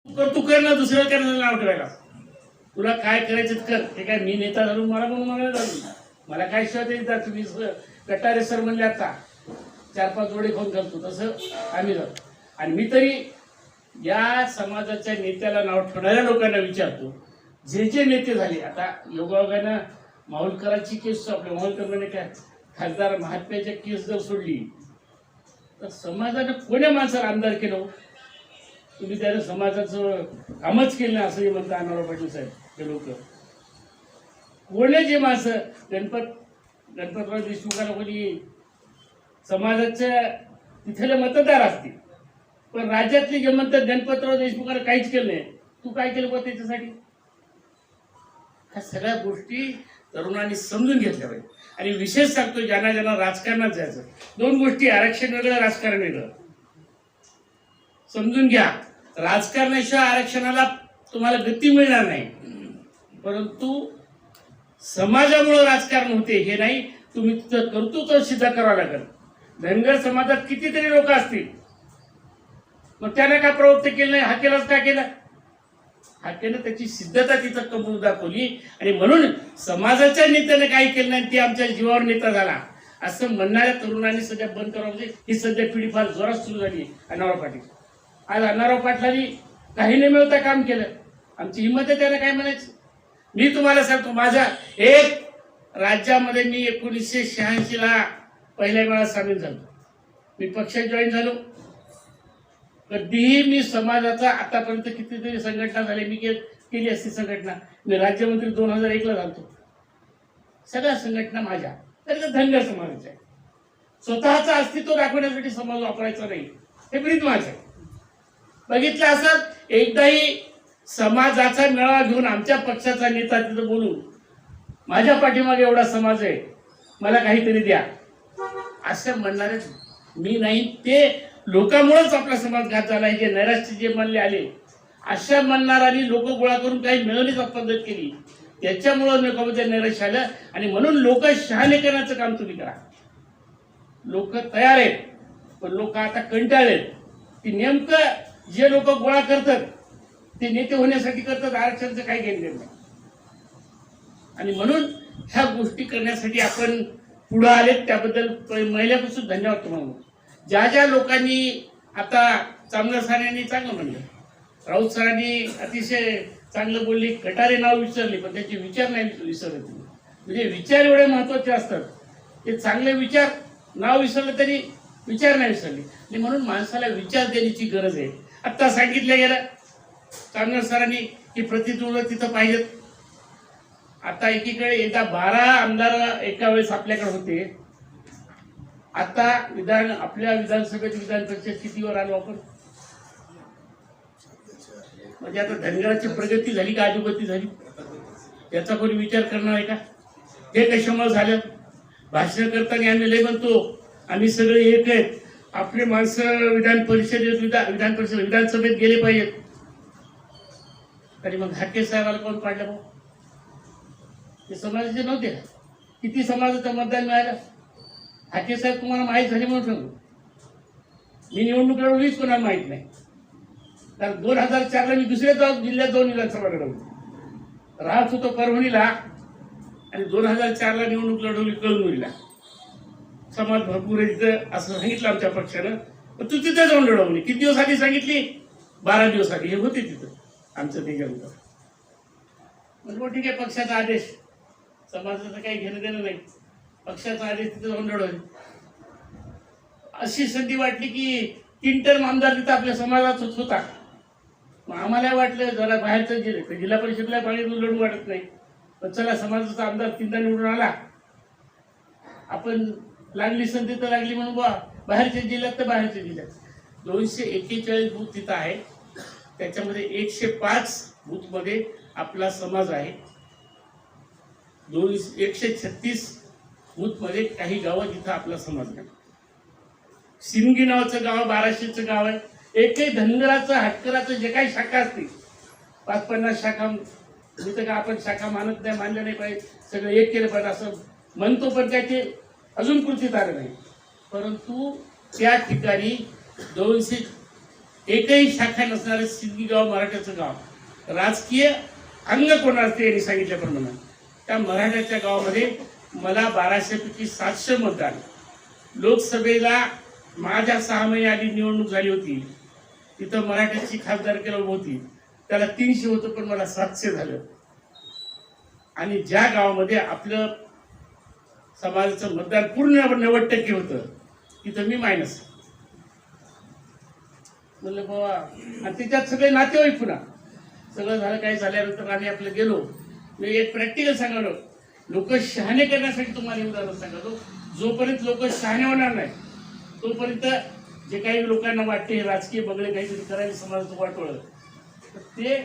तू कर ना, दुसऱ्या करायला नाव ठेवायला. तुला काय करायचं कर. ते काय मी नेता झालो मला म्हणून मला झालो. मला काय शिवाय देतात तुम्ही. गटारे सर म्हणले आता 4-5 जोडे खाऊन घालतो तसं आम्ही जातो. आणि मी तरी या समाजाच्या नेत्याला नाव ठेवणाऱ्या लोकांना विचारतो, जे नेते झाले. आता योगायोगानं माहुलकरांची केस, आपल्या माहुलकर काय खासदार महात्म्याच्या केस जर सोडली तर समाजानं कोण्या माणसाला आमदार केलं. तुम्ही त्यानं समाजाचं कामच केलं नाही असंही म्हणता अण्णाराव पाटील साहेब. ते लोक कोणी जे माणसं गणपतराव देशमुखाला कोणी समाजाच्या तिथले मतदार असतील, पण राज्यातले जे म्हणतात गणपतराव देशमुखाला काहीच केलं नाही. तू काय केलं बघ त्याच्यासाठी. ह्या सगळ्या गोष्टी तरुणांनी समजून घेतल्या पाहिजे. आणि विशेष सांगतो, ज्यांना ज्यांना राजकारणात जायचं, 2 गोष्टी, आरक्षण वेगळं, राजकारण वेगळं. समजून घ्या. राजकारणाशिवाय आरक्षणाला तुम्हाला गती मिळणार नाही, परंतु समाजामुळे राजकारण होते हे नाही. तुम्ही कर्तृत्व सिद्ध करावं लागेल. धनगर समाजात कितीतरी लोक असतील, मग त्याने काय प्रवृत्त केलं नाही. हा केलाच काय केला. हा केलं त्याची सिद्धता तिथं कमवून दाखवली. आणि म्हणून समाजाच्या नेत्याने काही केलं नाही, ते आमच्या जीवावर नेता झाला असं म्हणणाऱ्या तरुणांनी सध्या बंद करावं. म्हणजे ही सध्या पिढी फार जोरात सुरू झाली. अण्णाराव पाटील आज अण्णाराव पाटलांनी काही न मिळवता काम केलं. आमची हिंमत आहे त्याला काय म्हणायचं. मी तुम्हाला सांगतो, माझ्या एक राज्यामध्ये मी 1986ला पहिल्या वेळा सामील झालो. मी पक्षात जॉईन झालो. कधीही मी समाजाचा आतापर्यंत कितीतरी संघटना झाली, मी केली असती संघटना. मी राज्यमंत्री 2001ला झालो. सगळ्या संघटना माझ्या, तर धनगर समाजाच्या. स्वतःचं अस्तित्व दाखवण्यासाठी समाज वापरायचा नाही, हे ब्रीद माझं. बघितलं असं एकदाही समाजाचा मेळावा घेऊन आमच्या पक्षाचा नेता तिथं बोलून, माझ्या पाठीमागे एवढा समाज आहे, मला काहीतरी द्या, असं म्हणणारे मी नाही. ते लोकांमुळेच आपला समाज घात झाला आहे. जे नैराश्य जे म्हणले आले, अशा म्हणणाऱ्यांनी लोक गोळा करून काही मिळवण्याची पद्धत केली, त्याच्यामुळं लोकांमध्ये नैराश्य आलं. आणि म्हणून लोक शहाणे करण्याचं काम तुम्ही करा. लोक तयार आहेत, पण लोक आता कंटाळलेत की नेमकं जे लोक गोळा करतात ते नेते होण्यासाठी करतात, आरक्षणाचं काही घेणं नाही. आणि म्हणून ह्या गोष्टी करण्यासाठी आपण पुढे आलेत, त्याबद्दल महिल्यापासून धन्यवाद तुम्हाला. ज्या ज्या लोकांनी आता चांगलं सरांनी चांगलं म्हणलं, राऊत सरांनी अतिशय चांगलं बोलली, गटारे नाव विसरले पण त्याचे विचार नाही विसरले. म्हणजे विचार एवढे महत्वाचे असतात. ते चांगले विचार नाव विसरलं तरी विचार नाही विसरले. आणि म्हणून माणसाला विचार देण्याची गरज आहे. आत्ता सांगितलं गेलं चांगलं सरांनी की प्रतिनिधित्व तिथं पाहिजेत. आता एकीकडे एकदा 12 आमदार एका वेळेस आपल्याकडे होते. आता आपल्या विधानसभेत विधान परिषद कितीवर आलो आपण. म्हणजे आता धनगराची प्रगती झाली का अधोगती झाली याचा कोणी विचार करणार आहे का. हे कशामुळे झालं. भाषण करताना आम्ही लय म्हणतो आम्ही सगळे एक आहेत, आपले माणसं विधानसभेत गेले पाहिजेत. तरी मग हाके साहेबाला कोण पाडलं भाऊ. ते समाजाचे नव्हते. किती समाजाचं मतदान मिळालं. हाके साहेब तुम्हाला माहीत झाले म्हणून सांगू. मी निवडणूक लढवलीच कोणाला माहीत नाही. कारण 2004ला मी दुसऱ्या जिल्ह्यात 2 विधानसभा लढवली. राहत होतो परभणीला आणि 2004ला निवडणूक लढवली कळमनुरीला. समाज भरपूर आहे असं सांगितलं आमच्या पक्षानं. पण तू तिथे जाऊन लढवली. किती दिवस आधी सांगितली. 12 दिवस आधी. हे होते तिथं आमचं ते जंग. म्हणजे ठीक आहे, पक्षाचा आदेश, समाजाचं काही घेणं देणं नाही. पक्षाचा आदेश तिथे जाऊन लढवली. अशी संधी वाटली की 3 टर्म आमदार तिथं आपल्या समाजात होता. मग आम्हाला वाटलं जरा बाहेरचं जिल्हा परिषदला पाणी लढून वाटत नाही, पण चला समाजाचा आमदार 3दा निवडून आला. आपण लागली संधी तर लागली म्हणून बाहेरच्या जिल्ह्यात तर बाहेरच्या जिल्ह्यात 241 बूथ तिथं आहे. त्याच्यामध्ये 105 बूथ मध्ये आपला समाज आहे. 136 बूथ मध्ये काही गावं जिथं आपला समाज आहे. सिंगी नावाचं गाव 1200चं गाव आहे. एकही धनगराचं हटकराचं जे काही शाखा असतील 50-50 शाखा. जिथं का आपण शाखा मानत नाही, मानलं नाही पाहिजे, सगळं एक केलं पाहिजे असं म्हणतो, पण त्याचे अजून कृतीत आलं नाही. परंतु त्या ठिकाणी 200 एकही शाखा नसणारे सिद्धी गाव मराठ्याचं गाव, राजकीय अंग कोणाला ते यांनी सांगितल्याप्रमाणे त्या मराठ्याच्या गावामध्ये मला 1200 पैकी 700 मतदान. लोकसभेला माझ्या 6 महिने आधी निवडणूक झाली होती, तिथं मराठ्याची खासदारकीला उभी होती, त्याला 300 होतं पण मला 700 झालं. आणि ज्या गावामध्ये आपलं समाजाचं मतदान पूर्ण 90% होतं तिथं मी मायनस. म्हणलं बाबा, आणि त्याच्यात सगळे नातेवाईक पुन्हा सगळं झालं. काय झाल्यानंतर आम्ही आपलं गेलो. मी एक प्रॅक्टिकल सांगालो, लोक शहाणे करण्यासाठी तुम्हाला उदाहरण सांगालो. जोपर्यंत लोक शहाणे होणार नाही तोपर्यंत जे काही लोकांना वाटते हे राजकीय बगळे काहीतरी करायला समाजाचं वाटोळं, तर ते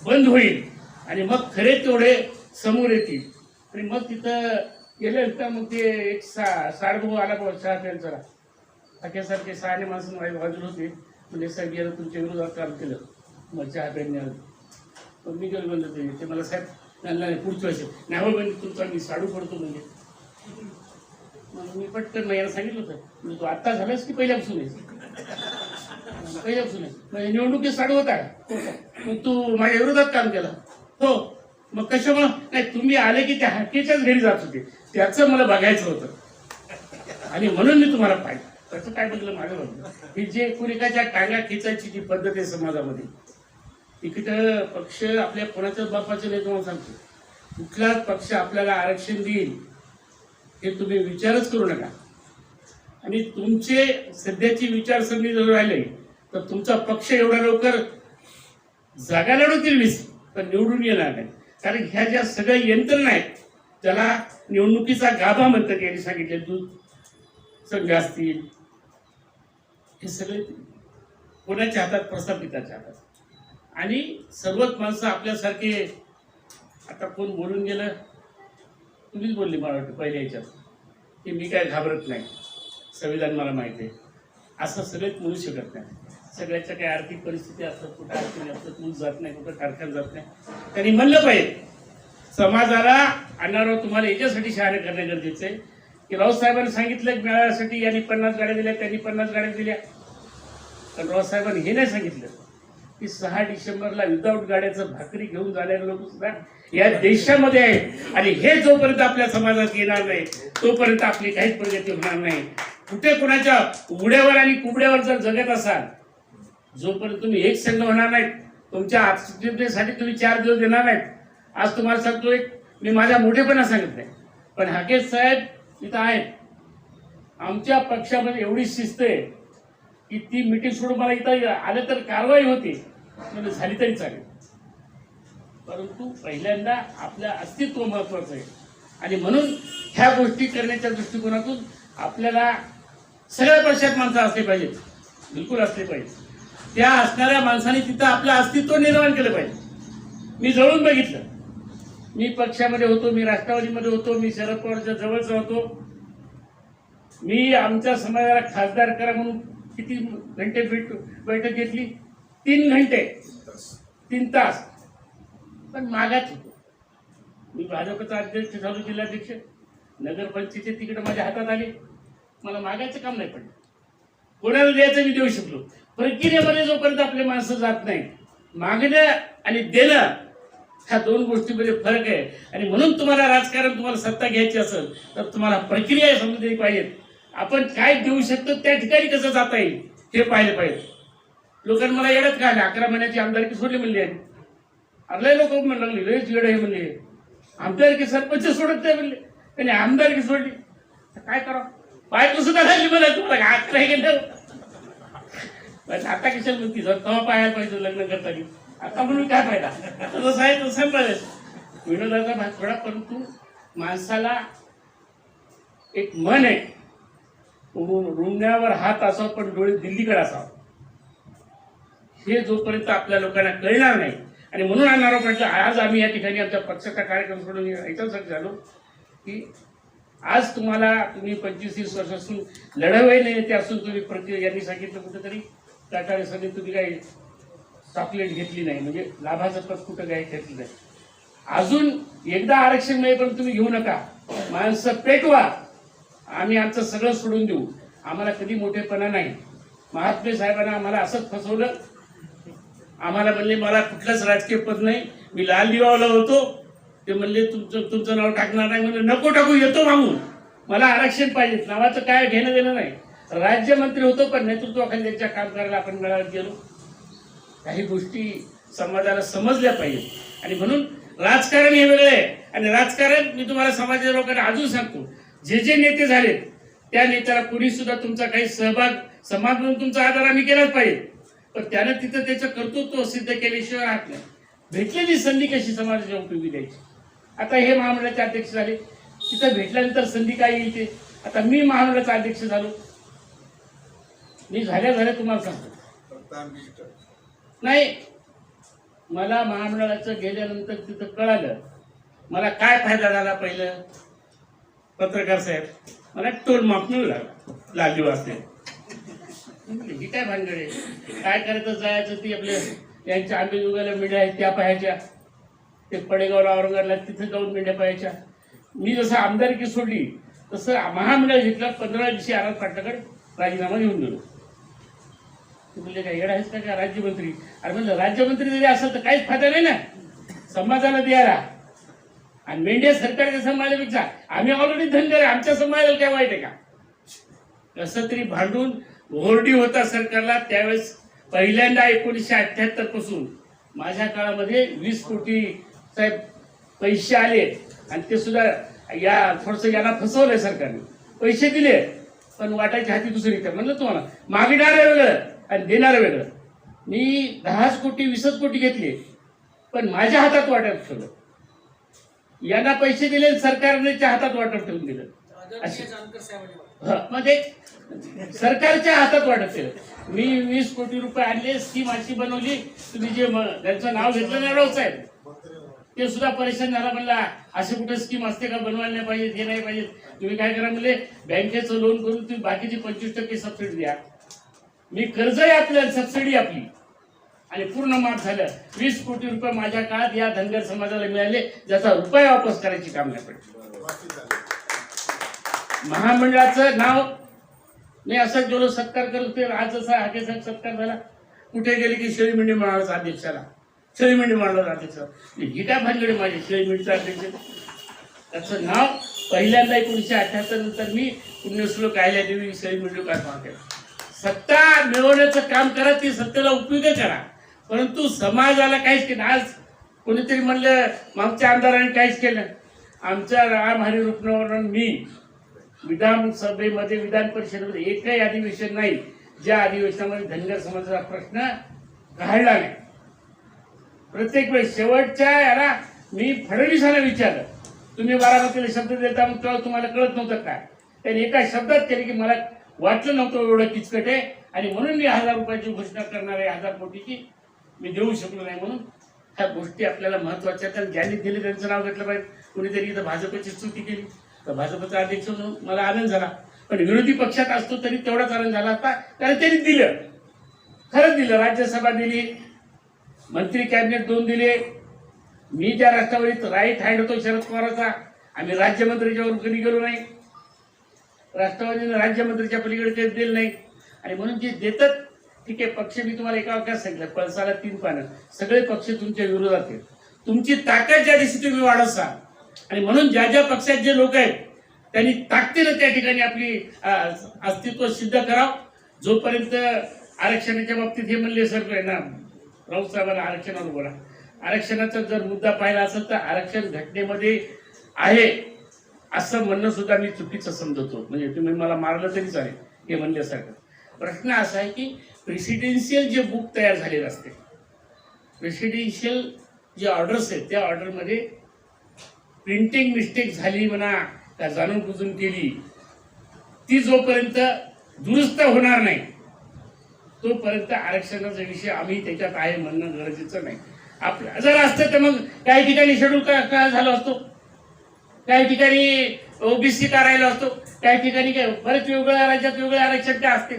बंद होईल आणि मग खरे तेवढे समोर येतील. आणि मग तिथं गेल्यानंतर मग ते एक साडभाऊ आला बाबा चहा प्यायला. अख्यासारखे शहाणे माणसं बाजूला होते. म्हणजे साहेब गेलं तुमच्या विरोधात काम केलं, मग चहा प्यायला मग मी गेलो. म्हणलं ते मला साहेब नाही पुढचं असेल नाही हो, म्हणजे तुमचा मी साडू पडतो. म्हणजे मग मी पटकन याला सांगितलं होतं, म्हणजे तू आत्ता झालास की पहिल्यापासून आहेस? पहिल्यापासून आहे. म्हणजे निवडणुकीत साडू होता मग तू माझ्या विरोधात काम केलं? हो. मग कशामुळं? नाही, तुम्ही आले की त्या हक्केच्याच घरी जात होते, त्याचं मला बघायचं होतं आणि म्हणून मी तुम्हाला पाहिजे. त्याचं काय बघलं माझं बघलं, ही जे एकाच्या टांगा खेचायची जी पद्धत आहे समाजामध्ये, इकडं पक्ष आपल्या कोणाच्याच बापाचं नाही. तुम्हाला सांगतो, कुठलाच पक्ष आपल्याला आरक्षण देईल हे तुम्ही विचारच करू नका. आणि तुमचे सध्याची विचारसरणी जर राहिले तर तुमचा पक्ष एवढा लवकर जागा लढवतील वीस, पण निवडून येणार नाही. कारण ह्या ज्या सगळ्या यंत्रणा आहेत त्याला निवडणुकीचा गाभा म्हणतात. यांनी सांगितले दूध संघ असतील, हे सगळे कोणाच्या हातात? प्रस्थापिताच्या हातात. आणि सर्वच माणसं आपल्यासारखे, आता कोण बोलून गेलं, तुम्हीच बोलली मला वाटतं पहिल्या ह्याच्यात, की मी काय घाबरत नाही, संविधान मला माहिती आहे, असं सगळेच म्हणू शकत नाही. सगळ्याच्या काही आर्थिक परिस्थिती असतात, कुठं अडचणी असतात, मूल जात नाही, कुठं कारखाना जात नाही. त्यांनी म्हणलं पाहिजे समाजाला आणणारं तुम्हाला याच्यासाठी शहाणे करणे गरजेचं आहे की रावसाहेबांनी सांगितलं मिळाव्यासाठी यांनी 50 गाड्या दिल्या, त्यांनी 50 गाड्या दिल्या. पण रावसाहेबांनी हे नाही सांगितलं की 6 डिसेंबरला विदाऊट गाड्याचं भाकरी घेऊन जाणारे लोक सुद्धा या देशामध्ये आहेत. आणि हे जोपर्यंत आपल्या समाजात येणार नाही तोपर्यंत आपली काहीच प्रगती होणार नाही. कुठे कुणाच्या उघड्यावर आणि कुबड्यावर जर जगत असाल, जोपर्यंत तुम्ही एक संघ होणार नाहीत, तुमच्या आत्मनिर्भरतेसाठी तुम्ही 4 दिवस देणार नाहीत. आज तुम्हाला सांगतो, एक मी माझ्या मोठेपणा सांगत नाही, पण हाकेत साहेब इथं आहेत. आमच्या पक्षामध्ये एवढी शिस्त आहे की ती मिटिंग सोडून मला इथं आलं तर कारवाई होती, म्हणजे झाली तरी चालेल. परंतु पहिल्यांदा आपलं अस्तित्व महत्वाचं आहे. आणि म्हणून ह्या गोष्टी करण्याच्या दृष्टिकोनातून आपल्याला सगळ्या पक्षात माणसं असले पाहिजेत, बिलकुल असले पाहिजे. त्या असणाऱ्या माणसाने तिथं आपलं अस्तित्व निर्माण केलं पाहिजे. मी जवळून बघितलं, मी पक्षामध्ये होतो, मी राष्ट्रवादीमध्ये होतो, मी शरद पवारच्या जवळचा होतो. मी आमच्या समाजाला खासदार करा म्हणून किती घंटे बैठक घेतली? 3 घंटे, 3 तास. पण मागाच होतो. मी भाजपचा अध्यक्ष झालो, जिल्हाध्यक्ष, नगरपंचायतीचे तिकडे माझ्या हातात आले, मला मागायचं काम नाही पडलं. कोणाला द्यायचं मी देऊ शकलो. प्रक्रियेमध्ये जोपर्यंत आपले माणसं जात नाही, मागणं आणि देणं ह्या 2 गोष्टीमध्ये फरक आहे. आणि म्हणून तुम्हाला राजकारण, तुम्हाला सत्ता घ्यायची असेल तर तुम्हाला प्रक्रिया समजली पाहिजेत. आपण काय देऊ शकतो, त्या ठिकाणी कसं जाता येईल हे पाहिलं पाहिजे. लोकांनी मला येडत काय 11 महिन्याची आमदारकी सोडली म्हणली आहे. अर्धे लोक म्हणू लागले लयच येड आहे म्हणले, आमदारकी सरपंच सोडत नाही म्हणले, त्याने आमदारकी सोडली. काय करावं? बायको सुद्धा झाली मला, तुम्हाला हात नाही गेलं. आता कशाला म्हणती, जर तेव्हा पाहायला पाहिजे लग्न करताना, आता म्हणून काय फायदा? तसं आहे तसं पाहिजे. विनोदाचा भाग थोडा, परंतु माणसाला एक मन आहे, रुंगण्यावर हात असावा पण डोळे दिल्लीकडे असावं. हे जोपर्यंत आपल्या लोकांना कळणार नाही. आणि म्हणून आणणारा प्रश्न, आज आम्ही या ठिकाणी आमच्या पक्षाचा कार्यक्रम सोडून याच्यासाठी झालो की आज तुम्ही 25-30 वर्षापासून लढवही नेते असून तुम्ही प्रक्रिया, यांनी सांगितलं कुठेतरी टाटा सगळी तुम्ही काही चॉकलेट घेतली नाही, म्हणजे लाभाचं पद कुठं काही घेतलं नाही. अजून एकदा आरक्षण नाही पण तुम्ही घेऊ नका, माणसं पेटवा, आम्ही आमचं सगळं सोडून देऊ. आम्हाला कधी मोठेपणा नाही, महात्मे साहेबांना आम्हाला असंच फसवलं. आम्हाला म्हणले मला कुठलंच राजकीय पद नाही, मी लाल दिवाला होतो. ते म्हणले तुमचं नाव टाकणार नाही. म्हणलं नको टाकू, येतो मागून, मला आरक्षण पाहिजे. नावाचं काय घेणं देणं नाही. राज्यमंत्री होतो पण नेतृत्वाखाली त्यांच्या काम करायला आपण मेळाव्यात गेलो. काही गोष्टी समाजाला समजल्या पाहिजेत आणि म्हणून राजकारण हे वेगळं आहे. आणि राजकारण मी तुम्हाला समाजाच्या लोकांना अजून सांगतो, जे जे नेते झालेत त्या नेत्याला कुणी सुद्धा तुमचा काही सहभाग समाज म्हणून तुमचा आदर आम्ही केलाच पाहिजे, पण त्यानं तिथं त्याचं कर्तृत्व सिद्ध केल्याशिवाय राहत नाही. भेटलेली संधी कशी समाजाच्या उपयोगी द्यायची. आता हे महामंडळाचे अध्यक्ष झाले, तिथं भेटल्यानंतर संधी काय येईल ते. आता मी महामंडळाचा अध्यक्ष झालो, मी झाल्या तुम्हाला सांगतो नाही, मला महामंडळाचं गेल्यानंतर तिथं कळालं मला काय फायदा झाला. पहिलं पत्रकार साहेब मला टोल माफ मिळू लागला लालजी वाजते. ही काय भानगड आहे, काय करायचं जायचं ती आपल्या यांच्या आंबेजोगाईला मेंढ्या आहेत त्या पाहायच्या, ते पडेगावला औरंगाबादला तिथे जाऊन मेंढ्या पाहायच्या. मी जसं आमदारकी सोडली तसं महामंडळ घेतलं. 15 दिवशी आराम पाटलाकडे राजीनामा घेऊन गेलो. म्हणजे काय येडा आहेस का राज्यमंत्री. अरे म्हणलं राज्यमंत्री जरी असेल तर काहीच फायदा नाही ना समाजाला द्यायला. आणि मेंढ्या सरकारच्या समाजापेक्षा आम्ही ऑलरेडी धनगर आहे, आमच्या समाजाला काय वाईट आहे का. कसं तरी भांडून ओरडी होता सरकारला. त्यावेळेस पहिल्यांदा 1978 पासून माझ्या काळामध्ये 20 कोटी साहेब पैसे आले आणि ते सुद्धा या थोडंसं यांना फसवलंय सरकारने. पैसे दिले पण वाटायची हाती दुसरी. तर म्हणलं तुम्हाला मागणारं वेगळं आणि देणारं वेगळं. मी 10 कोटी 20 कोटी घेतले पण माझ्या हातात वाटप ठेवलं. यांना पैसे दिले सरकारच्या हातात वाटप ठेवून दिलं. म्हणजे सरकारच्या हातात वाटप केलं. मी 20 कोटी रुपये आणले, स्कीम अशी बनवली. तुम्ही जे त्यांचं नाव घेतलं ना राव साहेब, ते सुद्धा परेशान झाला. म्हणला असे कुठे स्कीम असते का, बनवायला नाही पाहिजे, हे नाही पाहिजे. तुम्ही काय करा म्हणले बँकेचं लोन करून तुम्ही बाकीची 25% सबसिडी द्या. मी कर्ज आहे आपल्याला, सबसिडी आपली आणि पूर्ण माफ झालं. 20 कोटी रुपये माझ्या काळात या धनगर समाजाला मिळाले, ज्याचा रुपया वापस करायची काम नाही पडली. महामंडळाचं नाव मी असं गेलो सत्कार करत होते. आज जसा हाकेसाहेब सत्कार झाला, कुठे गेले की शेळी मेंढी मंडळाचा अध्यक्षाला, शेळी मेंढी मंडळाचा अध्यक्ष. ही काय भानगडी माझी शेळी मेंढीचा अध्यक्ष. त्याचं नाव पहिल्यांदा 1978 नंतर मी पुण्यश्लोक अहिल्यादेवी शेळी मेंढी काय केलं. सत्ता मिळवण्याचं काम करा, ती सत्तेला उपयोग करा, परंतु समाजाला काहीच केलं. आज कोणीतरी म्हणलं मागच्या आमदारांनी काहीच केलं. आमच्या राम हरी रुपनावरून मी विधानसभेमध्ये विधान परिषदेमध्ये एकही अधिवेशन नाही ज्या अधिवेशनामध्ये धनगर समाजाचा प्रश्न काढला नाही. प्रत्येक वेळेस शेवटच्या याला मी फडणवीसांना विचारलं, तुम्ही बारामतीला शब्द देता मग तेव्हा तुम्हाला कळत नव्हतं काय. त्यांनी एका शब्दात केले की मला वाटलं नव्हतं एवढं किचकट आहे आणि म्हणून मी 1000 रुपयाची घोषणा करणार आहे, 1000 कोटीची मी देऊ शकलो नाही. म्हणून ह्या गोष्टी आपल्याला महत्वाच्या. तर ज्यांनी दिले त्यांचं नाव घेतलं पाहिजे. कुणीतरी इथं भाजपची स्तुती केली तर भाजपचा अध्यक्ष म्हणून मला आनंद झाला, पण विरोधी पक्षात असतो तरी तेवढाच आनंद झाला असता, कारण त्यांनी दिलं, खरंच दिलं. राज्यसभा दिली, मंत्री कॅबिनेट 2 दिले. मी ज्या राष्ट्रवादीत राईट हँड होतो शरद पवारांचा, आम्ही राज्यमंत्रीच्या वर कधी गेलो नाही. राष्ट्रवादीने राज्यमंत्रीच्या पलीकडे काही दिलं नाही. आणि म्हणून जे देतात ठीक आहे. पक्ष मी तुम्हाला एका वाक्यात सांगितलं, पळसाला 3 पानं. सगळे पक्ष तुमच्या विरोधात आहेत. तुमची ताकद ज्या दिवशी तुम्ही वाढवसा आणि म्हणून ज्या ज्या पक्षात जे लोक आहेत त्यांनी ताकदीनं त्या ठिकाणी आपली अस्तित्व सिद्ध करावं. जोपर्यंत आरक्षणाच्या बाबतीत हे म्हणले सर ना राऊत साहेबांना आरक्षणावर बोला. आरक्षणाचा जर मुद्दा पाहिला असेल तर आरक्षण घटनेमध्ये आहे असं म्हणणं सुद्धा मी चुकीचं समजतो. म्हणजे तुम्ही मला मारलं तरी चालेल हे म्हणल्यासारखं. प्रश्न असा आहे की प्रेसिडेन्शियल जे बुक तयार झालेलं असते, प्रेसिडेन्शियल जे ऑर्डर्स आहेत त्या ऑर्डरमध्ये प्रिंटिंग मिस्टेक झाली म्हणा का जाणून बुजून केली, ती जोपर्यंत दुरुस्त होणार नाही तोपर्यंत आरक्षणाचा विषय आम्ही त्याच्यात आहे म्हणणं गरजेचं नाही. आपलं जर असतं तर मग काही ठिकाणी शेड्यूल काय झालं असतो, काही ठिकाणी ओबीसी का राहिला असतो, काही ठिकाणी काय बरेच वेगवेगळ्या राज्यात वेगवेगळे आरक्षण काय असते.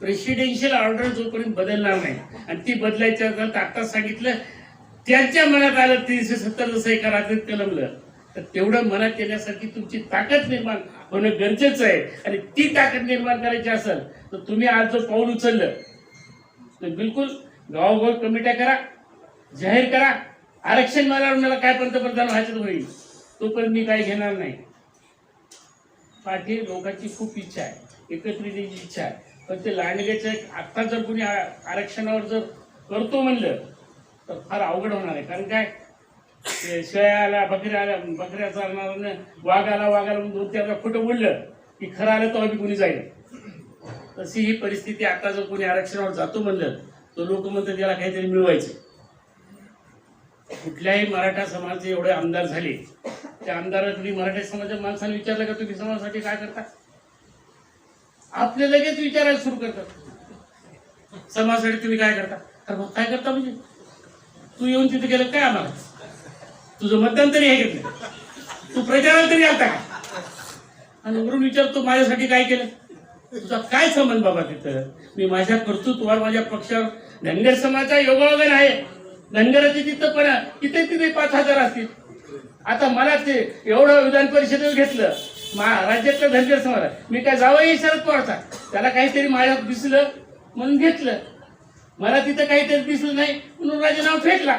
प्रेसिडेन्शियल ऑर्डर जोपर्यंत बदलणार नाही आणि ती बदलायच्या आत्ताच सांगितलं त्यांच्या मनात आलं 370 जसं एका रात्रीत कलमलं तर तेवढं मनात येण्यासाठी तुमची ताकद निर्माण होणं गरजेचं आहे आणि ती ताकद निर्माण करायची असेल तर तुम्ही आज जो पाऊल उचललं तर बिलकुल गावोगाव कमिट्या करा, जाहीर करा. आरक्षण मला काय पंतप्रधान व्हायचं होईल तोपर्यंत मी काही घेणार नाही. पाठी लोकांची खूप इच्छा आहे, एकत्रित यायची इच्छा आहे, पण ते लांडग्याच्या आत्ता जर कोणी आरक्षणावर जर करतो म्हणलं तर फार अवघड होणार आहे. कारण काय शेळ्याला बकऱ्या चालणार वाघाला म्हणून 2-4 खोटं बोललं की खरं आलं तर कोणी जाईल. तशी ही परिस्थिती आता जर कोणी आरक्षणावर जातो म्हणलं तर लोक म्हणतात त्याला काहीतरी मिळवायचं. कुठल्याही मराठा समाजाचे एवढे आमदार झाले, त्या आमदाराला तुम्ही मराठा समाजाच्या माणसाने विचारलं का तुम्ही समाजासाठी काय करता, आपले लगेच विचारायला सुरू करतात समाजासाठी तुम्ही काय करता. तर मग काय करता म्हणजे तू येऊन तिथे गेलं काय, आम्हाला तुझं मतदान तरी आहे घेतलं, तू प्रचाराला तरी आलता का, आणि वरून विचारतो माझ्यासाठी काय केलं. तुझा काय संबंध बाबा तिथं. मी माझ्या कर्तृत्वावर माझ्या पक्षावर धनगर समाजाचा योगायोगन आहे. धनगराची तिथं पण तिथे 5,000 असतील. आता मला ते एवढं विधान परिषदेवर घेतलं राज्यातल्या धनगर समाज, मी काय जावं शरद पवारचा, त्याला काहीतरी माझ्यात दिसलं म्हणून घेतलं, मला तिथं काहीतरी दिसलं नाही म्हणून राजीनामा फेकला.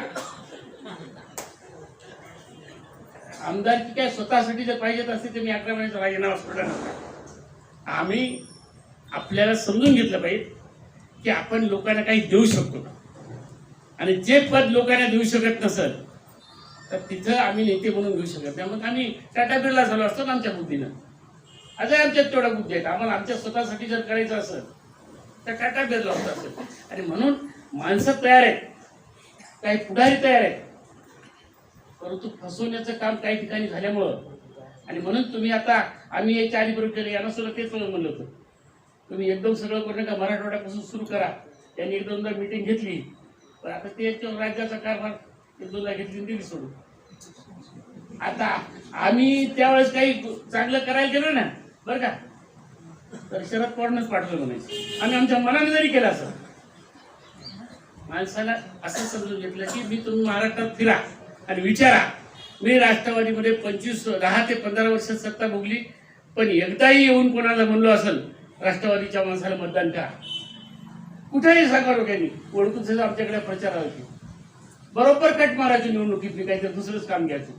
आमदारकी काय स्वतःसाठी जर पाहिजेत असते तर मी 11 महिन्याचा राजीनामा सोडला नसता. आम्ही आपल्याला समजून घेतलं पाहिजे की आपण लोकांना काही देऊ शकतो आणि जे पद लोकांना देऊ शकत नसेल तर तिथं आम्ही नेते म्हणून घेऊ शकत नाही. मग आम्ही टाटा बिर्ला झालो असतो ना आमच्या बुद्धीनं. आजही आमच्यात तेवढा बुद्धी आहे. आम्हाला आमच्या स्वतःसाठी जर करायचं असेल तर टाटा बिर्ला होत असेल. आणि म्हणून माणसं तयार आहेत, काही पुढारी तयार आहेत, परंतु फसवण्याचं काम काही ठिकाणी झाल्यामुळं. आणि म्हणून तुम्ही आता आम्ही याच्या आधी बरोबर केलं, यांना सुद्धा तेच म्हणलं होतं तुम्ही एकदम सगळं करू नका, मराठवाड्यापासून सुरू करा. त्यांनी 1-2दा मीटिंग घेतली, पण आता ते राज्याचा कारभार 1-2दा घेतली दिली सोडून. आता आम्ही त्यावेळेस काही चांगलं करायला गेलो ना बरं का, तर शरद पवारनंच पाठवलं म्हणायचं. आम्ही आमच्या मनाने जरी केलं असं, माणसाला असं समजून घेतलं की मी तुम्ही महाराष्ट्रात फिरा आणि विचारा. मी राष्ट्रवादीमध्ये 10 ते 15 वर्ष सत्ता भोगली, पण एकदाही येऊन कोणाला म्हणलो असेल राष्ट्रवादीच्या माणसाला मतदान करा, कुठेही सांगा लोकांनी ओळखून सगळं आमच्याकडे प्रचार होती, बरोबर कट मारायची निवडणुकीत, मी काहीतरी दुसरंच काम घ्यायचं.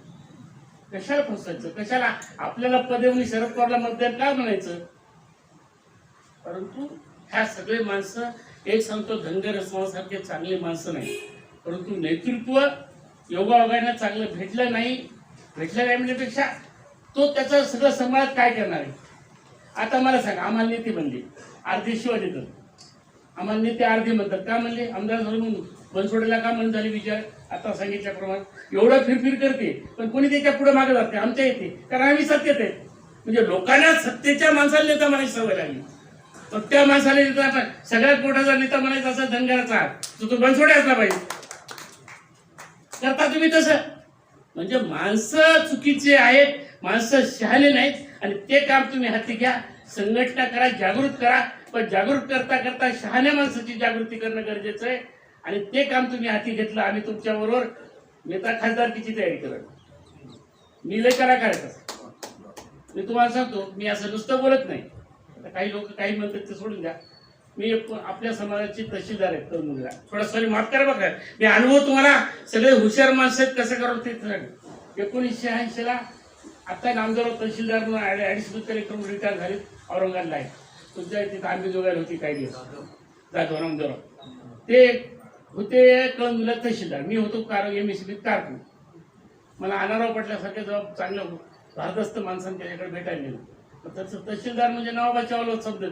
कशाला फसायचं, कशाला आपल्याला पदे शरद पवारला मतदान का म्हणायचं. परंतु ह्या सगळे माणसं एक सांगतो धनगर समाजासारखे चांगले माणसं नाही, परंतु नेतृत्व योगायोगाने चांगलं भेटलं नाही म्हणण्यापेक्षा तो त्याचं सगळं समाजात काय करणार आहे. आता मला सांगा, आम्हाला नेते म्हणले अर्धे शिवाय देतात, आम्हाला नेते अर्धे म्हणतात का म्हणले, आमदार झालं म्हणून बनसोडेला का म्हणून झाले विचार. आता सांगितल्याप्रमाणे एवढं फिरफिर करते पण कोणी त्याच्या पुढे मागे जाते आमच्या येते, कारण आम्ही सत्तेत आहे. म्हणजे लोकांना सत्तेच्या माणसाला नेता म्हणायची सवय लागली, पण त्या माणसाला नेता आपण सगळ्यात मोठा नेता म्हणायचा असा धनगराचा तो बनसोडे असला पाहिजे. करता तुम्ही तसं, म्हणजे माणसं चुकीचे आहेत, माणसं शहाणे नाहीत, आणि ते काम तुम्ही हाती घ्या. संघटना करा, जागृत करा, पण जागृत करता करता शहाण्या माणसाची जागृती करणं गरजेचं आहे. आणि ते काम तुम्ही हाती घेतलं. आम्ही तुमच्या बरोबर नेता खासदारकीची तयारी करत, मी लय कलाकार आहे. मी तुम्हाला सांगतो, मी असं नुसतं बोलत नाही. काही लोक काही म्हणतात ते सोडून द्या, मी आपल्या समाजाची तहसीलदार आहे तरुण मुलगा. थोडा सॉरी माफ करा बघा, मी अनुभव तुम्हाला सगळे हुशार माणसं आहेत कसं करावं ते सांग. 1986ला आता नामदार तहसीलदार म्हणून ॲडिशनल कलेक्टर म्हणून रिटायर झाले, औरंगाबादला आहे. तुमच्या तिथं आंबेजोगाईला होती काही दिवस, जाधव नामदार ते होते कळंबीला तहसीलदार. मी होतो MSCBत कारकून. मला आनाराव पटल्यासारख्या जबाब चांगलं भारदस्त माणसांनी त्याच्याकडे भेटायला गेलो. तसं तहसीलदार म्हणजे नवाबाच्या आवलं शब्द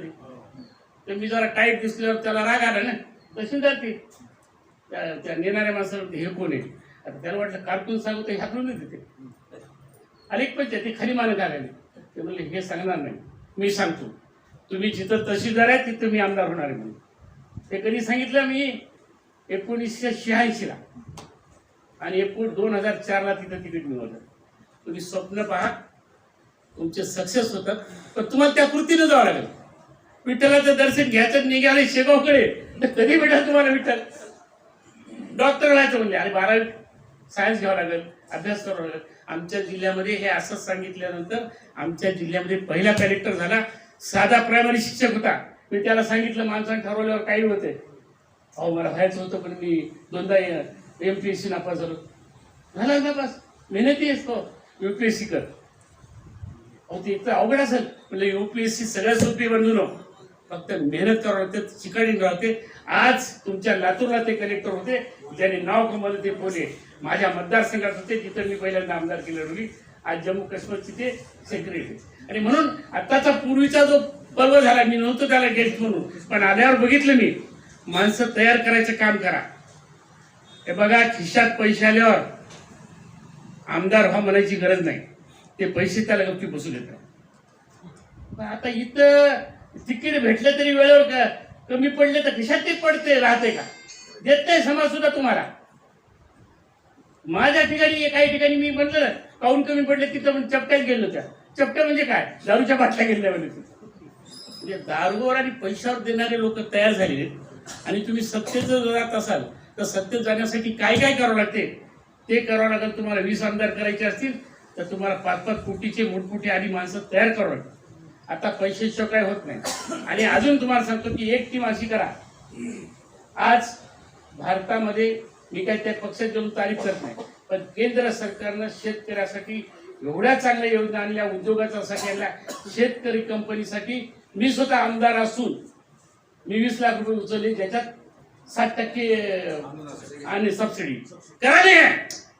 ते मी जरा टाईट दिसल्यावर त्याला राग आला ना, तहसीलदार ते त्या नेणाऱ्या माणसाला हे कोण आहे. आता त्याला वाटलं कारकून सांगू ते हातून नाही तिथे अनेक पंचायत ते खाली मानत आले. ते म्हणले हे सांगणार नाही, मी सांगतो, तुम्ही जिथं तहसीलदार आहे तिथं मी आमदार होणार आहे म्हणून. ते कधी सांगितलं मी 1986ला, आणि 2004ला तिथं तिकीट मिळवलं. तुम्ही स्वप्न पहा, तुमचे सक्सेस होतात, पण तुम्हाला त्या कृतीनं जावं लागेल. विठ्ठलाचं दर्शन घ्यायचं निघाले शेगावकडे तर कधी भेटाल तुम्हाला विठ्ठल. डॉक्टर व्हायचं म्हणजे, आणि 12वी सायन्स घ्यावं लागेल, अभ्यास करावा लागेल. आमच्या जिल्ह्यामध्ये हे असंच सांगितल्यानंतर आमच्या जिल्ह्यामध्ये पहिला कलेक्टर झाला, साधा प्रायमरी शिक्षक होता. मी त्याला सांगितलं, माणसाने ठरवल्यावर काही होते. अहो मला व्हायचं होतं पण मी 2दा MPSC नापास झालो. झाला नापास, मेहनती असतो, UPSC कर. अहो ते इतकं अवघड असेल म्हणजे UPSC सगळ्यात सोपी बनवून फक्त मेहनत करावं लागते, चिकाटी राहते. आज तुमच्या लातूरला ते कलेक्टर होते, ज्यांनी नाव कमवलं ते पोले माझ्या मतदारसंघात होते, तिथं मी पहिल्यांदा आमदार केलं होती. आज जम्मू काश्मीरचे ते सेक्रेटरी. आणि म्हणून आताचा पूर्वीचा जो पर्व झाला, मी नव्हतो त्याला गेस्ट म्हणून, पण आल्यावर बघितलं मी, माणसं तयार करायचं काम करा. हे बघा, खिशात पैसे आल्यावर आमदार व्हा म्हणायची गरज नाही, ते पैसे त्याला गप्पी बसू देतात. आता इथं तिकीट भेटलं तरी वेळेवर कमी पडले तर खिशात ते पडते राहते का, देत नाही समाज सुद्धा तुम्हाला. माझ्या ठिकाणी काही ठिकाणी मी म्हटलं काऊन कमी पडले, तिथं चपट्यात गेलो. त्या चपट्या म्हणजे काय, दारूच्या बाटल्या गेल्या म्हणजे दारूवर आणि पैशावर देणारे लोक तयार झालेले. आणि तुम्ही सत्तेत जर जात असाल तर सत्तेत जाण्यासाठी काय काय करावं लागते ते करावं लागेल. तुम्हाला 20 आमदार करायचे असतील तर तुम्हाला 5-5 कोटीचे मोठमोठे आधी माणसं तयार करावं लागतात. आता पैशाशिवाय काय होत नाही. आणि अजून तुम्हाला सांगतो की एक टीम अशी करा. आज भारतामध्ये मी काही त्या पक्षात जाऊन तारीफ करत नाही, पण केंद्र सरकारनं शेतकऱ्यासाठी एवढ्या चांगल्या योजना आणल्या, उद्योगासाठी आणल्या, शेतकरी कंपनीसाठी. मी स्वतः आमदार असून मी 20 लाख रुपये उचलले, ज्याच्यात 60% आणि सबसिडी करा. नाही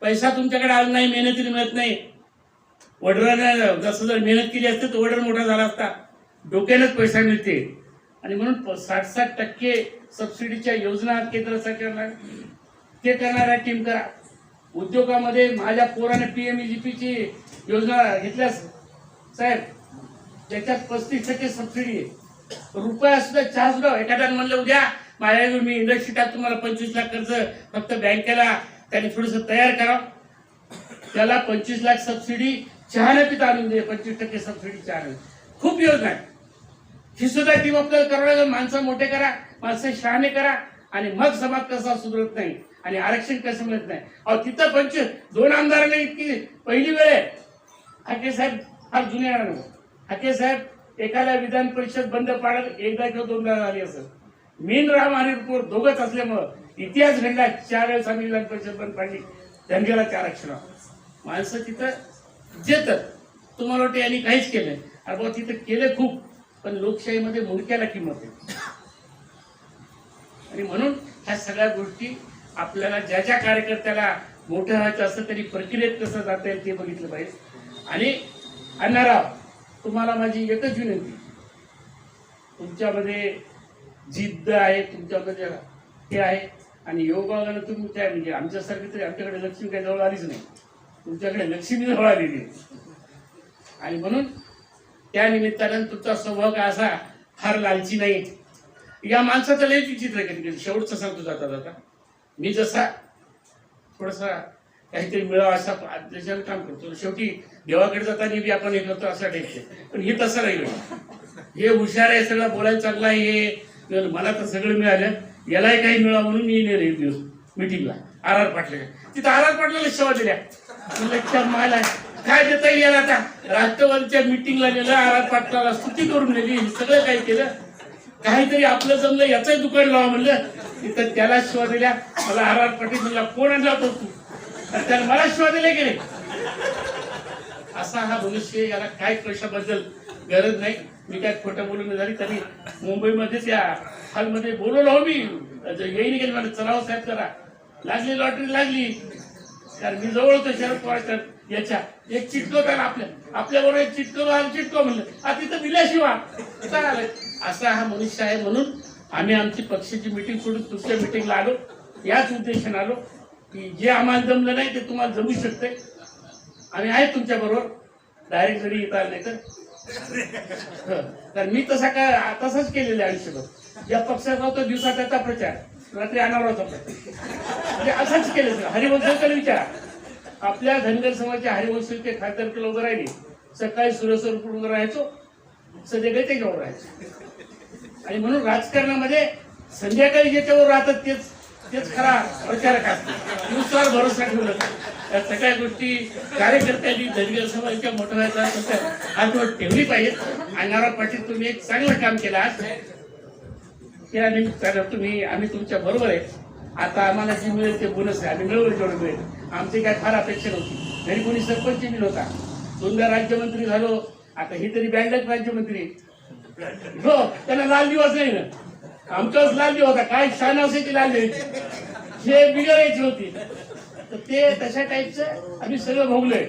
पैसा तुमच्याकडे आला नाही, मेहनतीने मिळत नाही. वडिलांना जसं जर मेहनत केली असते तर वडील मोठा झाला असता, डोक्यालाच पैसा मिळते. आणि म्हणून 60% सबसिडीच्या योजना केंद्र सरकारला ते करणाऱ्या टीम करा. उद्योगामध्ये माझ्या पोराने PMEGPची योजना घेतल्यास साहेब, त्याच्यात 35% सबसिडी आहे. रुपया सुद्धा चहा सुद्धा एखाद्याने म्हणलं उद्या माझ्याकडे मी इंडस्ट्री टाक, तुम्हाला 25 लाख कर्ज फक्त बँकेला त्याने थोडंसं तयार करावं, त्याला 25 लाख सबसिडी चहाने पिता आणून दे, 25% सबसिडी चहाने. खूप योजना आहे. ही सुद्धा टीम आपल्याला करावं लागेल. माणसं मोठे करा, माणसं शहाणे करा. आणि मग समाज कसा सुधारत नाही आणि आरक्षण कसं मिळत नाही. अहो तिथं 2 आमदारांना इतकी पहिली वेळ आहे. हाके साहेब फार जुन्या हाके साहेब एखाद्या विधान परिषद बंद पाडत एकदा किंवा 2दा झाली असं. मीन राम आणि रुपूर दोघंच असल्यामुळं इतिहास घडला. 4 वेळेस आम्ही विधान परिषद बंद पाडली, धनगराच्या आरक्षणावर. माणसं तिथं देतात. तुम्हाला वाटतं यांनी काहीच केलंय, अरे तिथं केलं खूप, पण लोकशाहीमध्ये मुंडक्याला किंमत आहे. आणि म्हणून ह्या सगळ्या गोष्टी आपल्याला ज्या ज्या कार्यकर्त्याला मोठं व्हायचं असतं तरी प्रक्रियेत कसं जाता येईल ते बघितलं पाहिजे. आणि अण्णाराव, तुम्हाला माझी एकच विनंती, तुमच्यामध्ये जिद्द आहे, तुमच्यामध्ये हे आहे. आणि योगानं तुम्ही काय म्हणजे आमच्यासारखी तरी आमच्याकडे लक्ष्मी काही जवळ आलीच नाही, तुमच्याकडे लक्ष्मी जवळ आलेली. आणि म्हणून त्या निमित्तानं तुमचा स्वभाव का असा फार लालची नाही. या माणसाचं लय विचित्र कधी शेवटचं सांगतो जाता जाता, मी जसा थोडासा काहीतरी मिळावा असा त्याच्यानं काम करतो. शेवटी देवाकडे जाताना बी आपण हे करतो असं टाईपचे. पण हे तसं नाही. हे हुशार आहे, सगळं बोलायला चांगलं आहे. मला तर सगळं मिळालं, यालाही काही मिळावं म्हणून मी नेले एक दिवस मिटिंगला RR पाटला. तिथं RR पाटलाला सेवा दिल्या. मला काय देता येईल याला. आता राष्ट्रवादीच्या मिटिंगला नेलं, RR पाटलाला स्तुती करून नेली, सगळं काही केलं. काहीतरी आपलं जमलं, याचंही दुकान लावा म्हणलं, तिथं त्याला शिवा दिल्या. मला RR पाटील म्हणला, कोण आणला होता तू, आणि त्याला मला शिवा दिल्या की नाही. असा हा मनुष्य, याला काय कशाबद्दल गरज नाही. मी काय खोटं बोलून झाली तरी मुंबईमध्ये त्या हॉलमध्ये बोलवलं हो मी, येईन गेली मला, चलाव साहेब करा. लागली लॉटरी लागली, कारण मी जवळ होतो शरद पवार याच्या. एक चिटको त्याला आपल्याबरोबर एक चिटको म्हणलं, तिथं दिल्याशिवाय चालेल. असा हा मनुष्य आहे. म्हणून आम्ही आमची पक्षाची मिटिंग सोडून तुमच्या मिटिंगला आलो, याच उद्देशाने आलो की जे आम्हाला जमलं नाही ते तुम्हाला जमू शकते. आम्ही आहे तुमच्या बरोबर. डायरेक्ट जरी येता नाही तर मी तसाच केलेला आहे आयुष्यभर. ज्या पक्षाचा होता दिवसा त्याचा प्रचार, रात्री अनावराचा प्रचार, म्हणजे असाच केलं. हरिवंशकडे विचारा, आपल्या धनगर समाजाच्या हरिवंशचे खासदार केलं उभं राहिले. सकाळी सुरेश्वर उभं राहायचो, संध्याकाळी त्याच्यावर राहायचो. आणि म्हणून राजकारणामध्ये संध्याकाळी ज्याच्यावर राहतात तेच तेच खरा प्रचारक असतो. नुसार भरोसा ठेवला या सगळ्या गोष्टी कार्यकर्त्यांनी धनगर समाजाच्या मोठ्या आठवण ठेवली पाहिजे. आणि नारायण पाटील तुम्ही एक चांगलं काम केलं आज त्या निमित्तानं तुम्ही आम्ही तुमच्या बरोबर आहे. आता आम्हाला जे मिळेल ते बोनस आहे, आम्ही मिळवलं तेवढं मिळेल. आमची काय फार अपेक्षा नव्हती. घरी कोणी सरपंच बिल होता, दोनदा राज्यमंत्री झालो. आता ही तरी बँडच राज्यमंत्री हो, त्यांना लाल दिवस नाही ना. आमचाच लाल दिवस होता, काय शान असायची लाल द्यायची हे बिघडायची होती. तर ते तशा टाईपचं आम्ही सगळं भोगलोय.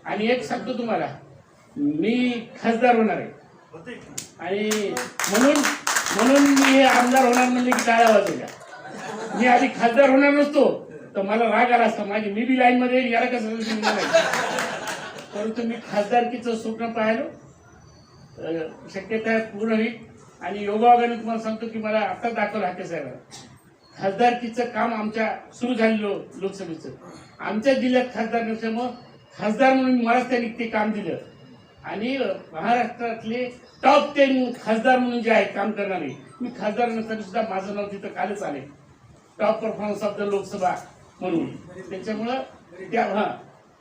आणि एक सांगतो तुम्हाला, मी खासदार होणार आहे आणि म्हणून मी हे आमदार होणार म्हणजे की टाळ्या वाजवल्या. मी आधी खासदार होणार नसतो तर मला राग आला असता. मी बी लाईन मध्ये याला कसं परंतु मी खासदारकीचं स्वप्न पाहिलं, शक्यता पूर्ण होईल. आणि योगायोगाने तुम्हाला सांगतो की मला आता दाखवलं हाके साहेबांना, खासदारकीचं काम आमच्या सुरू झालेलं लोकसभेचं. आमच्या जिल्ह्यात खासदार नसल्यामुळं खासदार म्हणून मलाच त्यांनी ते काम दिलं. आणि महाराष्ट्रातले टॉप 10 खासदार म्हणून जे आहेत काम करणारे, मी खासदार नसताना सुद्धा माझं नाव तिथं कालच आले top performance of the Lok Sabha म्हणून.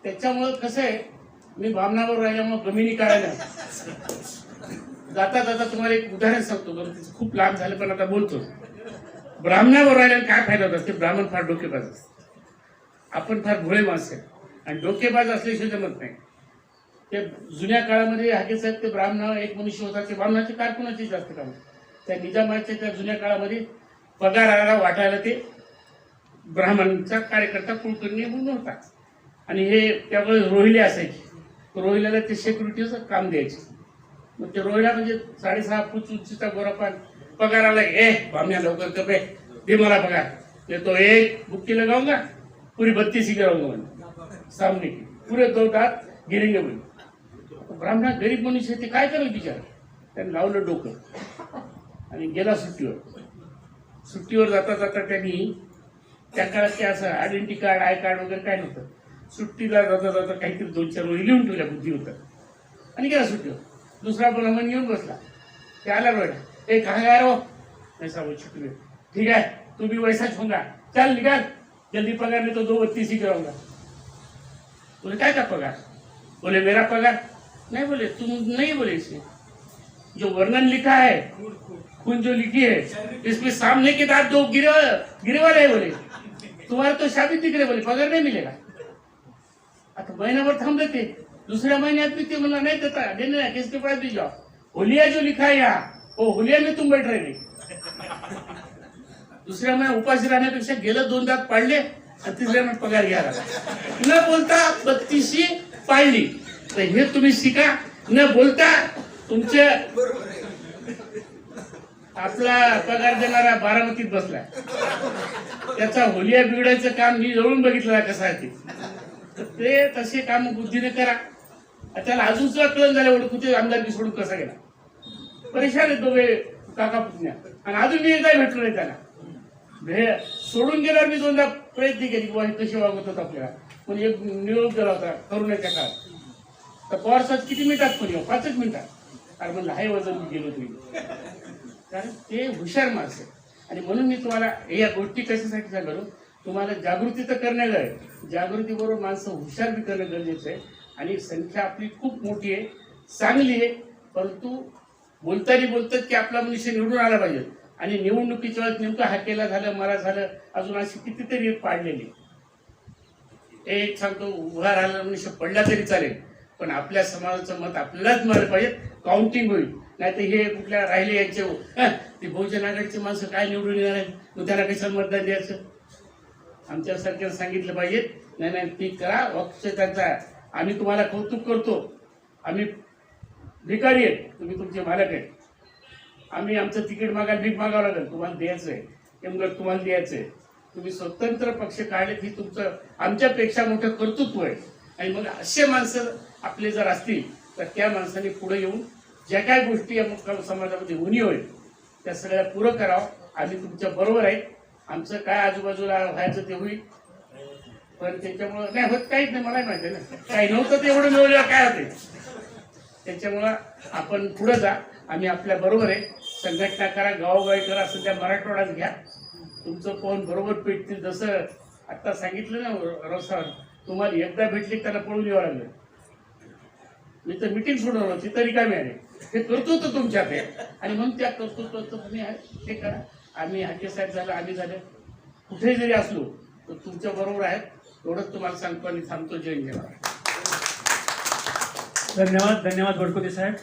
त्याच्यामुळं कसं आहे, मी भावनावर राहिल्यामुळे गमिनी काढायला जाता जाता तुम्हाला एक उदाहरण सांगतो. खूप लांब झालं पण आता बोलतो. ब्राह्मणावर राहिल्याने काय फायदा होता, ते ब्राह्मण फार डोकेबाज असतात. आपण फार भोळे माणसं आणि डोकेबाज असल्याशिवाय जमत नाही. ते जुन्या काळामध्ये हाके साहेब ते ब्राह्मण एक मनुष्य होता, ते ब्राह्मणाचे कारकुनाचे जास्त काम. त्या निजामाच्या त्या जुन्या काळामध्ये पगाराला वाटायला ते ब्राह्मणांचा कार्यकर्ता कुलकर्णी म्हणून होता. आणि हे त्यामुळे रोहिले असायचे. रोहिल्याला ते सिक्युरिटीचं काम द्यायचे. मग ते रोहिला म्हणजे 6.5 फूट उंचीचा गोरापान पगाराला भामण्या लवकर कपे दे मला पगार देतो. एक बुक्की लगाऊंगा पूरी 32 ही कराऊंगा सामने की पुरे 2 दात गिरेंगे बोले. ब्राह्मणा गरीब मनुष्य ते काय करेल बिचार. त्यांनी लावलं डोकं आणि गेला सुट्टीवर जाता जाता त्यांनी त्या काळात ते असं आयडेंटिटी कार्ड आय कार्ड वगैरे काय नव्हतं. सुट्टीला जाता जाता काहीतरी 2-4 वही लिहून ठेवल्या बुद्धी होतं आणि गेला सुट्टीवर. दुसरा ब्राह्मण येऊन बसला. ते आला रोडा, एक कहा रो ऐसा वो छुट्टी ठीक है तू भी वैसा होगा चल निकाल जल्दी पगार नहीं तो 2 ही कराऊंगा. बोले क्या पगार. बोले मेरा पगार नहीं. बोले तुम नहीं बोले इसमें जो वर्णन लिखा है खून जो लिखी है इसमें सामने के दांत 2 गिरे वाले है. बोले तुम्हारे तो शादी दिख रहे. बोले पगार नहीं मिलेगा. आता महीनाभर थांबले ते. दूसऱ्या महिन्यात भी ते मला नाही देता देने किसके पास भी जाओ. होलिया जो लिखा है यहाँ वो होलिया में तुम बैठ रहे. दुसऱ्या महिन्यात उपाशी राहण्यापेक्षा गेलं 2 दात पाडले आणि तिसऱ्या महिन्यात पगार घ्यायला न बोलता 32 पाळली. तर हे तुम्ही शिका. न बोलता तुमचे आपला पगार देणारा बारामतीत बसलाय. त्याचा होलिया बिघडायचं काम मी जवळून बघितलं कसं आहे ते. तसे काम बुद्धीने करा. त्याला अजून सुद्धा कळण झाल्यावर कुठे आमदारकी सोडून कसा गेला. परेशान आहेत दोघे काका पुतण्या. आणि अजून मी एकदा भेटलो नाही त्याला. सोडून गेल्यावर मी 2दा प्रयत्न केली की कशी वागवतात आपल्याला. पण एक निरोप दिला होता करुणाच्या काळात. तर पवार साहेब किती मिनिटात पण येऊ 5 मिनिटात. अरे म्हणलं हाय वजन मी गेलो तुम्ही. कारण ते हुशार माणसं. आणि म्हणून मी तुम्हाला या गोष्टी कशासाठी सांगतो, तुम्हाला जागृती तर करण्याला आहे. जागृतीबरोबर माणसं हुशार बी करणं गरजेचं आहे. आणि संख्या आपली खूप मोठी आहे, चांगली आहे. परंतु बोलतात की आपला मनुष्य निवडून आला पाहिजे. आणि निवडणुकीच्या वेळेस नेमकं हाकेला झालं मला झालं अजून अशी कितीतरी पाडलेली. एक सांगतो उभा राहिला मनुष्य पडला तरी चालेल पण आपल्या समाजाचं मत आपल्यालाच मिळालं पाहिजे. काउंटिंग होईल. नाही तर हे कुठल्या राहिले यांचे ते बहुजन आघाडीचे माणसं काय निवडून येणार आहेत मग त्याला कशाला मतदान द्यायचं. आमच्या सरकारने सांगितलं पाहिजे नाही ती करा वक्ष त्यांचा. आम्ही तुम्हाला कौतुक करतो. आम्ही भिकारी आहेत तुम्ही तुमचे मालक आहेत. आम्ही आमचं तिकीट मागायला भीक मागावं लागेल तुम्हाला द्यायचं आहे एवढं तुम्हाला द्यायचं आहे. तुम्ही स्वतंत्र पक्ष काढलेत ही तुमचं आमच्यापेक्षा मोठं कर्तृत्व आहे. आणि मग असे माणसं आपले जर असतील तर त्या माणसाने पुढे येऊन ज्या काय गोष्टी या समाजामध्ये उणी होईल त्या सगळ्या पुरं करावं. आम्ही तुमच्या बरोबर आहे. आमचं काय आजूबाजूला व्हायचं ते होईल पण त्याच्यामुळं नाही होत काहीच नाही. मला माहिती आहे ना काही नव्हतं ते एवढं मिळवलं काय होते. त्याच्यामुळं आपण पुढे जा. आम्ही आपल्या बरोबर आहे. संघटना करा गावोगावी करा. सध्या मराठवाड्यात घ्या तुमचं पाहून बरोबर पेटतील. जसं आता सांगितलं ना राव साहेब, तुम्हाला एकदा भेटली त्याला पळून यावं लागलं. मी तर मिटिंग सोडवलं, ती तरी काय मिळाली. हे कर्तृत्व तुमच्यात आहे आणि म्हणून त्या कर्तृत्वाचं तुम्ही हे करा. आम्ही हाके साहेब झालं, आम्ही झालं, कुठेही जरी असलो तर तुमच्या बरोबर आहेत एवढंच तुम्हाला सांगतो आणि थांबतो. जय हिंद. धन्यवाद. धन्यवाद बडकुते साहेब.